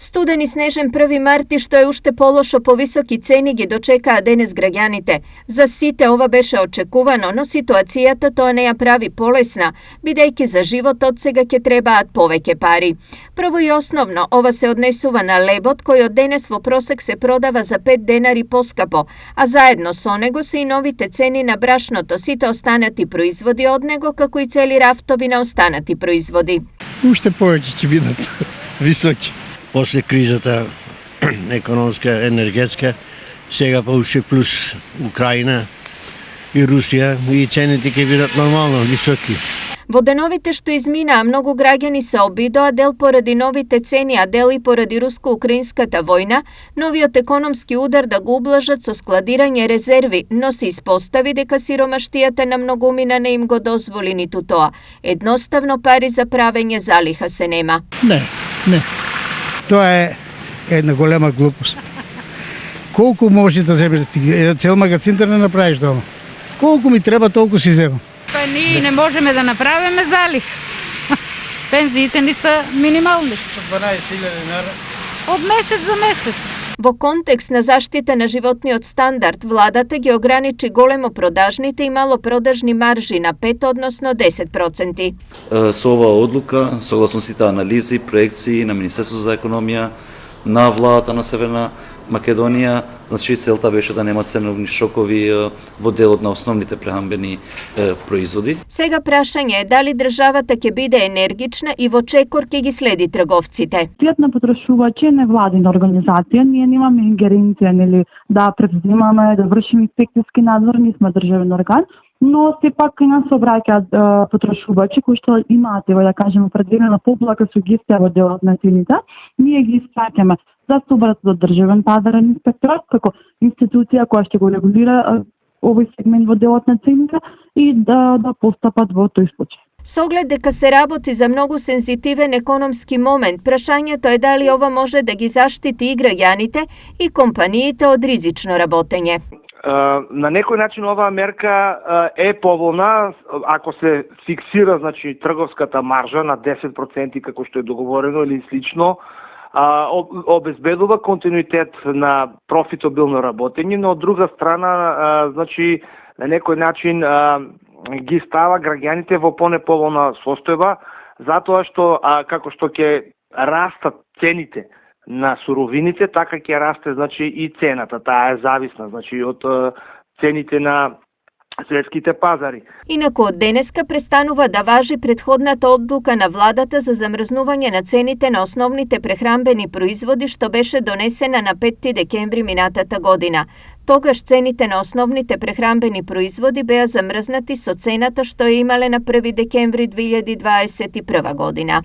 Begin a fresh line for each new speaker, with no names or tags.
Студен и снежен 1 марти, што е уште полошо по високи цени, ги дочекаа денес граѓаните. За сите ова беше очекувано, но ситуацијата тоа не ја прави полесна, бидејќи за живот од сега ќе требаат повеќе пари. Прво и основно, ова се однесува на лебот, кој од денес во просек се продава за 5 денари поскапо, а заедно со него се и новите цени на брашното, сите останати производи од него, како и цели рафтови на останати производи.
Уште повеќе ќе бидат високи.
После кризата економска, енергетска, сега па уште плюс Украина и Русија и цените ќе бидат нормално високи.
Во деновите што изминаа, многу граѓани се обидоа, дел поради новите цени, а дел и поради руско-украинската војна, новиот економски удар да го ублажат со складирање резерви, но се испостави дека сиромаштијата на многумина не им го дозволи ниту тоа. Едноставно пари за правење залиха се нема.
Не. Тоа е една голема глупост. Колку може да земеш цел магазин да не направиш дома? Колку ми треба, толку си земам.
Па ние не можеме да направиме залих. Пензиите ни са минимални.
12.000 dinara.
Од месец за месец.
Во контекст на заштита на животниот стандард, владата ги ограничи големо продажните и мало продажни маржи на 5, односно 10%.
Со оваа одлука, согласно сите анализи и проекции на Министерството за економија, на владата на Северна Македонија, значи целта беше да нема ценовни шокови во делот на основните прехранбени производи.
Сега прашање е дали државата ќе биде енергична и во чекор ќе ги следи трговците.
Сијат на потрошувачи е невладина организација, ние немаме ингеренција нели да превземаме, да вршиме инспекцијски надзор, ние сме државен орган, но сепак кај нас се обраќаат потрошувачи кои што имаат, да кажеме, определена поплака сугестија во делот на цените, ние ги испраќаме да се обратат до државен пазарен инспекторат како институција која ќе го регулира овој сегмент во делот на цените и да постапат во тој случај.
Со оглед дека се работи за многу сензитивен економски момент, прашањето е дали ова може да ги заштити и граѓаните и компаниите од ризично работење.
На некој начин оваа мерка е поволна ако се фиксира, значи, трговската маржа на 10% како што е договорено или слично, обезбедува континуитет на профитабилно работење, но од друга страна, значи, на некој начин ги става граѓаните во понеповолна состојба, затоа што како што ќе растат цените на суровините, така ќе расте, значи, и цената. Таа е зависна, значи, од цените на светските пазари.
Инаку од денеска престанува да важи претходната одлука на владата за замрзнување на цените на основните прехранбени производи што беше донесена на 5 декември минатата година. Тогаш цените на основните прехранбени производи беа замрзнати со цената што е имале на 1 декември 2021 година.